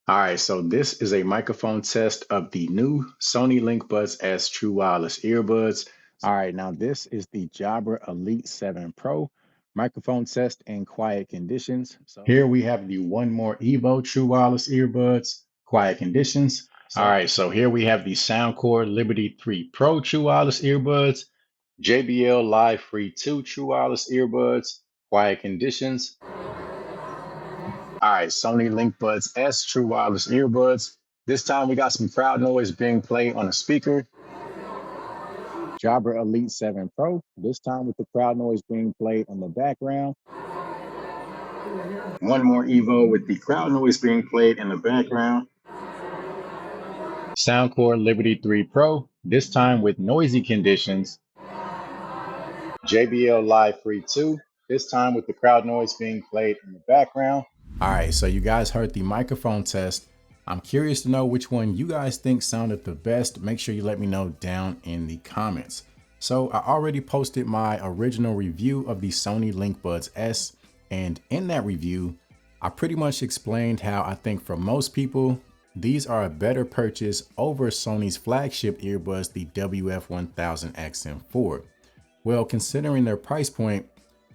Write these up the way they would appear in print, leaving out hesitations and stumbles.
All right, so this is a microphone test of the new Sony Linkbuds S True Wireless Earbuds. All right, now this is the Jabra Elite 7 Pro microphone test in quiet conditions. So here we have the One More Evo True Wireless Earbuds, quiet conditions. All right, so here we have the Soundcore Liberty 3 Pro True Wireless Earbuds, JBL Live Free 2 True Wireless Earbuds, quiet conditions. All right, Sony Linkbuds S True Wireless Earbuds. This time we got some crowd noise being played on a speaker. Jabra Elite 7 Pro. This time with the crowd noise being played on the background. One More Evo with the crowd noise being played in the background. Soundcore Liberty 3 Pro. This time with noisy conditions. JBL Live Free 2. This time with the crowd noise being played in the background. All right, so you guys heard the microphone test. I'm curious to know which one you guys think sounded the best. Make sure you let me know down in the comments. So I already posted my original review of the Sony Linkbuds S, and in that review, I pretty much explained how I think for most people, these are a better purchase over Sony's flagship earbuds, the WF-1000XM4. Well, considering their price point,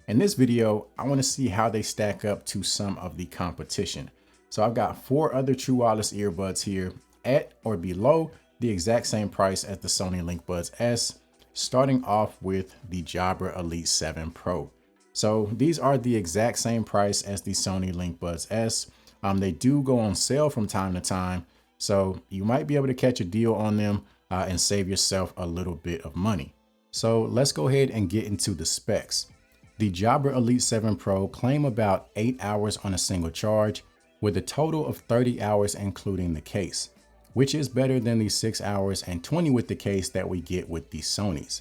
in this video, I want to see how they stack up to some of the competition. So I've got 4 other true wireless earbuds here at or below the exact same price as the Sony Linkbuds S, starting off with the Jabra Elite 7 Pro. So these are the exact same price as the Sony Linkbuds S. They do go on sale from time to time, so you might be able to catch a deal on them and save yourself a little bit of money. So let's go ahead and get into the specs. The Jabra Elite 7 Pro claim about 8 hours on a single charge with a total of 30 hours including the case, which is better than the 6 hours and 20 with the case that we get with the Sonys.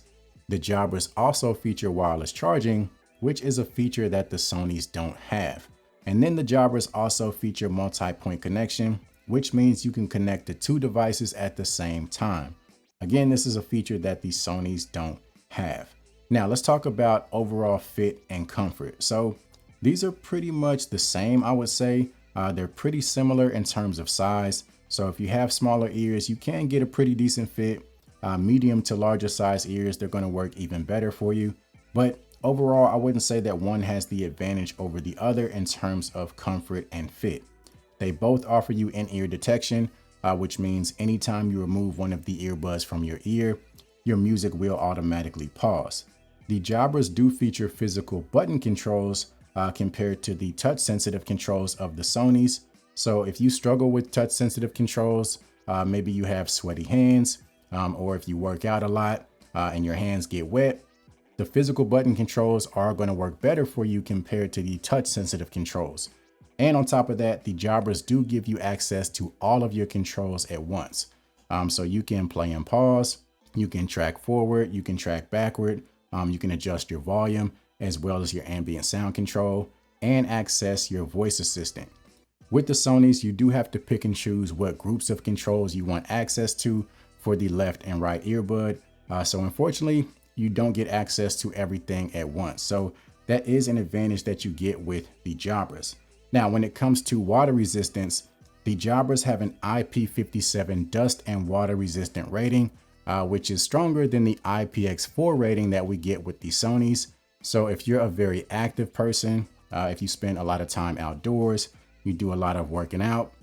The Jabras also feature wireless charging, which is a feature that the Sonys don't have. And then the Jabras also feature multi-point connection, which means you can connect to 2 devices at the same time. Again, this is a feature that the Sonys don't have. Now let's talk about overall fit and comfort. So these are pretty much the same, I would say. They're pretty similar in terms of size. So if you have smaller ears, you can get a pretty decent fit. Medium to larger size ears, they're going to work even better for you. But overall, I wouldn't say that one has the advantage over the other in terms of comfort and fit. They both offer you in-ear detection, which means anytime you remove one of the earbuds from your ear, your music will automatically pause. The Jabras do feature physical button controls compared to the touch-sensitive controls of the Sonys. So if you struggle with touch-sensitive controls, maybe you have sweaty hands, or if you work out a lot and your hands get wet, the physical button controls are going to work better for you compared to the touch-sensitive controls. And on top of that, the Jabras do give you access to all of your controls at once. So you can play and pause, you can track forward, you can track backward, you can adjust your volume as well as your ambient sound control and access your voice assistant. With the Sonys, you do have to pick and choose what groups of controls you want access to for the left and right earbud. So unfortunately, you don't get access to everything at once. So that is an advantage that you get with the Jabras. Now, when it comes to water resistance, the Jabras have an IP57 dust and water resistant rating, which is stronger than the IPX4 rating that we get with the Sonys. So if you're a very active person, if you spend a lot of time outdoors, you do a lot of working out,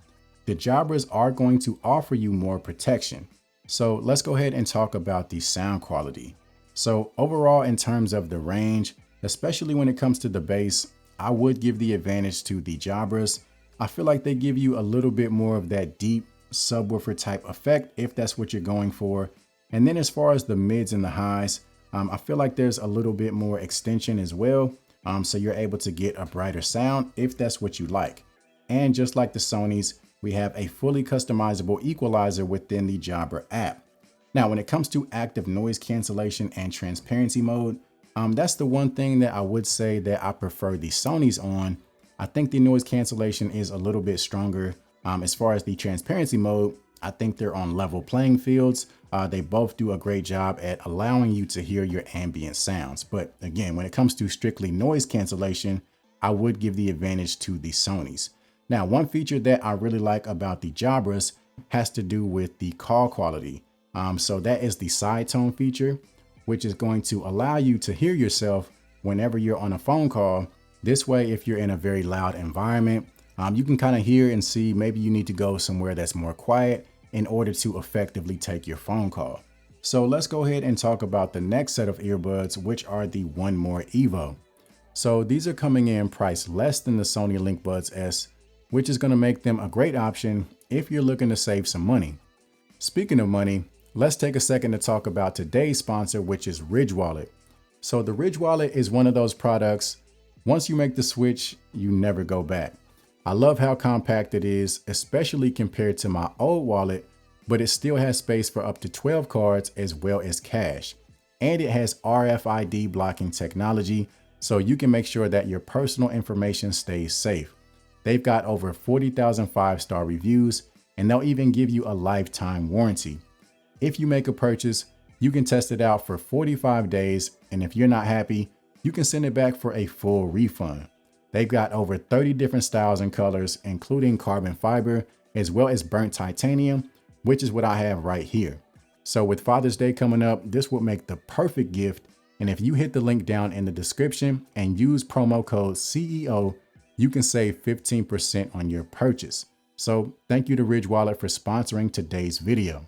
the Jabras are going to offer you more protection. So let's go ahead and talk about the sound quality. So overall, in terms of the range, especially when it comes to the bass, I would give the advantage to the Jabras. I feel like they give you a little bit more of that deep subwoofer type effect if that's what you're going for. And then as far as the mids and the highs, I feel like there's a little bit more extension as well. So you're able to get a brighter sound if that's what you like. And just like the Sonys, we have a fully customizable equalizer within the Jabra app. Now, when it comes to active noise cancellation and transparency mode, that's the one thing that I would say that I prefer the Sonys on. I think the noise cancellation is a little bit stronger. As far as the transparency mode, I think they're on level playing fields. They both do a great job at allowing you to hear your ambient sounds. But again, when it comes to strictly noise cancellation, I would give the advantage to the Sonys. Now, one feature that I really like about the Jabras has to do with the call quality. So that is the side tone feature, which is going to allow you to hear yourself whenever you're on a phone call. This way, if you're in a very loud environment, you can kind of hear and see maybe you need to go somewhere that's more quiet in order to effectively take your phone call. So let's go ahead and talk about the next set of earbuds, which are the One More Evo. So these are coming in priced less than the Sony Linkbuds S, which is going to make them a great option if you're looking to save some money. Speaking of money, let's take a second to talk about today's sponsor, which is Ridge Wallet. So the Ridge Wallet is one of those products, once you make the switch, you never go back. I love how compact it is, especially compared to my old wallet, but it still has space for up to 12 cards as well as cash. And it has RFID blocking technology, so you can make sure that your personal information stays safe. They've got over 40,000 5-star reviews, and they'll even give you a lifetime warranty. If you make a purchase, you can test it out for 45 days, and if you're not happy, you can send it back for a full refund. They've got over 30 different styles and colors, including carbon fiber, as well as burnt titanium, which is what I have right here. So with Father's Day coming up, this would make the perfect gift. And if you hit the link down in the description and use promo code CEO, you can save 15% on your purchase. So thank you to Ridge Wallet for sponsoring today's video.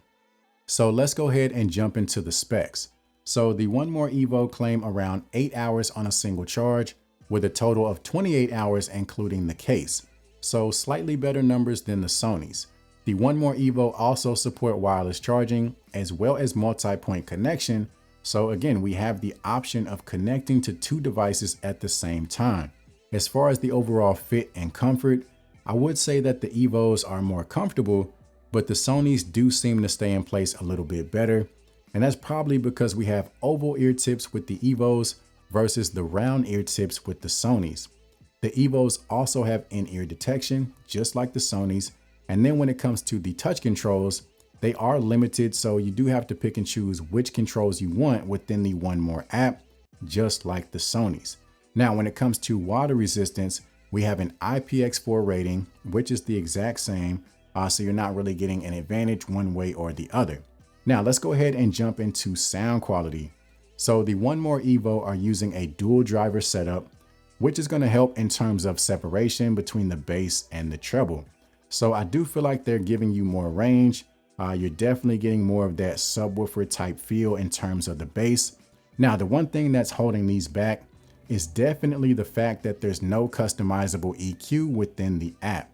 So let's go ahead and jump into the specs. So the One More Evo claim around 8 hours on a single charge, with a total of 28 hours including the case. So slightly better numbers than the Sonys. The One More Evo also support wireless charging as well as multi-point connection. So again, we have the option of connecting to 2 devices at the same time. As far as the overall fit and comfort, I would say that the Evos are more comfortable, but the Sonys do seem to stay in place a little bit better. And that's probably because we have oval ear tips with the Evos versus the round ear tips with the Sonys. The Evos also have in-ear detection, just like the Sonys. And then when it comes to the touch controls, they are limited, so you do have to pick and choose which controls you want within the One More app, just like the Sonys. Now, when it comes to water resistance, we have an IPX4 rating, which is the exact same, so you're not really getting an advantage one way or the other. Now, let's go ahead and jump into sound quality. So the One More Evo are using a dual driver setup, which is going to help in terms of separation between the bass and the treble. So I do feel like they're giving you more range. You're definitely getting more of that subwoofer type feel in terms of the bass. Now, the one thing that's holding these back is definitely the fact that there's no customizable EQ within the app.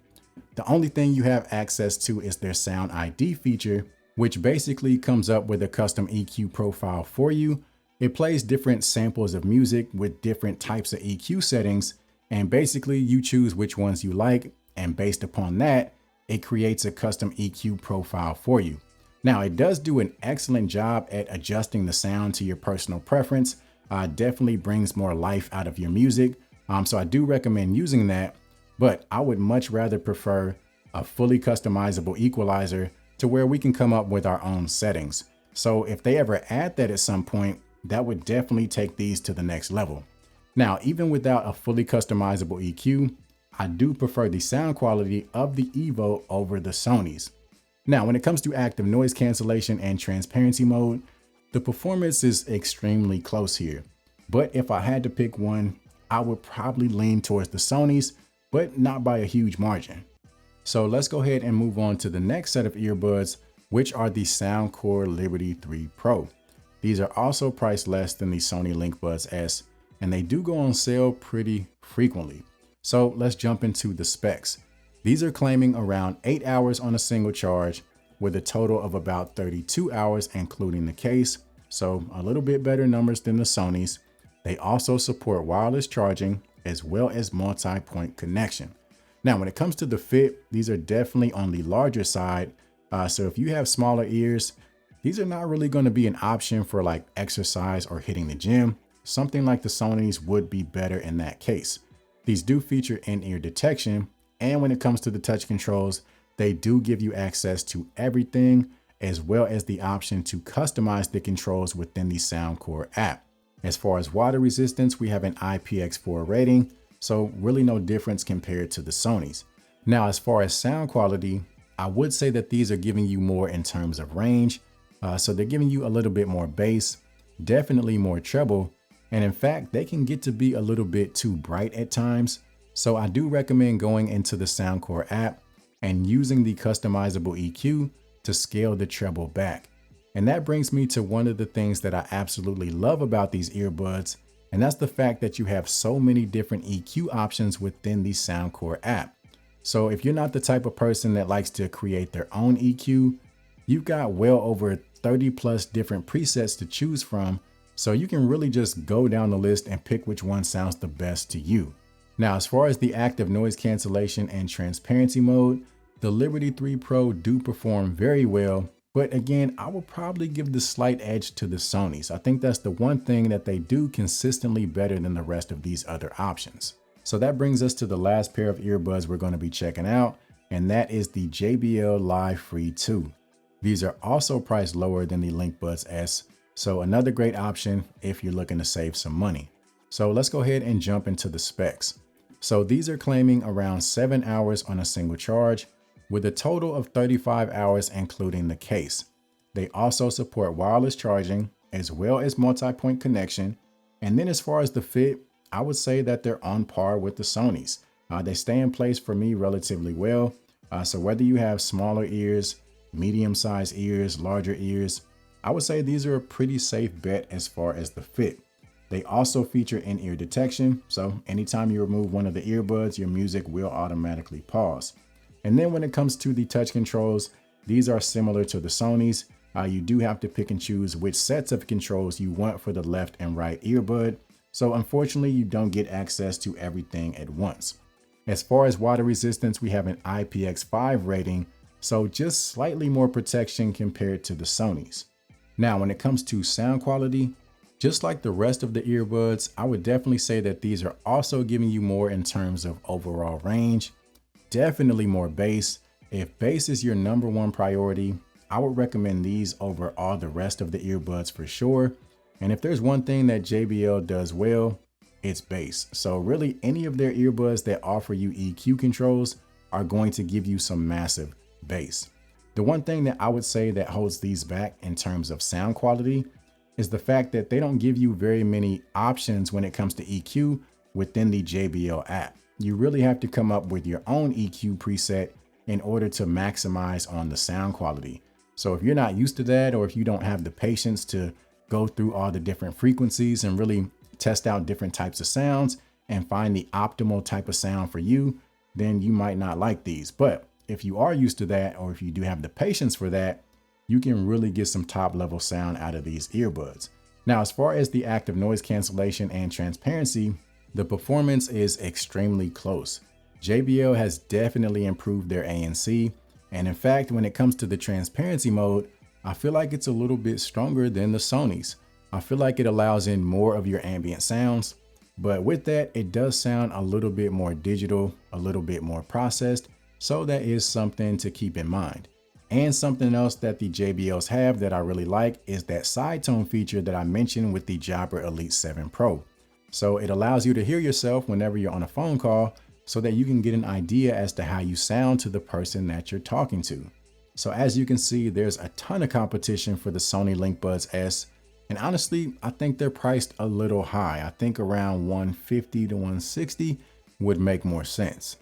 The only thing you have access to is their Sound ID feature, which basically comes up with a custom EQ profile for you. It plays different samples of music with different types of EQ settings, and basically you choose which ones you like, and based upon that, it creates a custom EQ profile for you. Now, it does do an excellent job at adjusting the sound to your personal preference. Definitely brings more life out of your music. So I do recommend using that, but I would much rather prefer a fully customizable equalizer to where we can come up with our own settings. So if they ever add that at some point, that would definitely take these to the next level. Now, even without a fully customizable EQ, I do prefer the sound quality of the Evo over the Sonys. Now, when it comes to active noise cancellation and transparency mode, the performance is extremely close here. But if I had to pick one, I would probably lean towards the Sonys, but not by a huge margin. So let's go ahead and move on to the next set of earbuds, which are the Soundcore Liberty 3 Pro. These are also priced less than the Sony Linkbuds S, and they do go on sale pretty frequently. So let's jump into the specs. These are claiming around 8 hours on a single charge, with a total of about 32 hours including the case. So a little bit better numbers than the Sonys. They also support wireless charging as well as multi-point connection. Now, when it comes to the fit, these are definitely on the larger side. So if you have smaller ears, these are not really going to be an option for like exercise or hitting the gym. Something like the Sonys would be better in that case. These do feature in-ear detection, and when it comes to the touch controls, they do give you access to everything, as well as the option to customize the controls within the Soundcore app. As far as water resistance, we have an IPX4 rating, so really no difference compared to the Sonys. Now, as far as sound quality, I would say that these are giving you more in terms of range. So they're giving you a little bit more bass, definitely more treble. And in fact, they can get to be a little bit too bright at times. So I do recommend going into the Soundcore app and using the customizable EQ to scale the treble back. And that brings me to one of the things that I absolutely love about these earbuds, and that's the fact that you have so many different EQ options within the Soundcore app. So if you're not the type of person that likes to create their own EQ, you've got well over 30 plus different presets to choose from. So you can really just go down the list and pick which one sounds the best to you. Now, as far as the active noise cancellation and transparency mode, the Liberty 3 Pro do perform very well. But again, I will probably give the slight edge to the Sonys. I think that's the one thing that they do consistently better than the rest of these other options. So that brings us to the last pair of earbuds we're going to be checking out, and that is the JBL Live Free 2. These are also priced lower than the Linkbuds S, so another great option if you're looking to save some money. So let's go ahead and jump into the specs. So these are claiming around 7 hours on a single charge, with a total of 35 hours including the case. They also support wireless charging as well as multi-point connection. And then as far as the fit, I would say that they're on par with the Sonys. They stay in place for me relatively well. So whether you have smaller ears, medium-sized ears, larger ears, I would say these are a pretty safe bet as far as the fit. They also feature in-ear detection. So anytime you remove one of the earbuds, your music will automatically pause. And then when it comes to the touch controls, these are similar to the Sonys. You do have to pick and choose which sets of controls you want for the left and right earbud. So unfortunately, you don't get access to everything at once. As far as water resistance, we have an IPX5 rating, so just slightly more protection compared to the Sonys. Now, when it comes to sound quality, just like the rest of the earbuds, I would definitely say that these are also giving you more in terms of overall range. Definitely more bass. If bass is your number one priority, I would recommend these over all the rest of the earbuds for sure. And if there's one thing that JBL does well, it's bass. So really any of their earbuds that offer you EQ controls are going to give you some massive bass. The one thing that I would say that holds these back in terms of sound quality is the fact that they don't give you very many options when it comes to EQ within the JBL app. You really have to come up with your own EQ preset in order to maximize on the sound quality. So if you're not used to that, or if you don't have the patience to go through all the different frequencies and really test out different types of sounds and find the optimal type of sound for you, then you might not like these. But if you are used to that, or if you do have the patience for that, you can really get some top level sound out of these earbuds. Now, as far as the active noise cancellation and transparency, the performance is extremely close. JBL has definitely improved their ANC. And in fact, when it comes to the transparency mode, I feel like it's a little bit stronger than the Sonys. I feel like it allows in more of your ambient sounds, but with that, it does sound a little bit more digital, a little bit more processed. So that is something to keep in mind. And something else that the JBLs have that I really like is that side tone feature that I mentioned with the Jabra Elite 7 Pro. So it allows you to hear yourself whenever you're on a phone call so that you can get an idea as to how you sound to the person that you're talking to. So as you can see, there's a ton of competition for the Sony Linkbuds S. And honestly, I think they're priced a little high. I think around $150 to $160 would make more sense.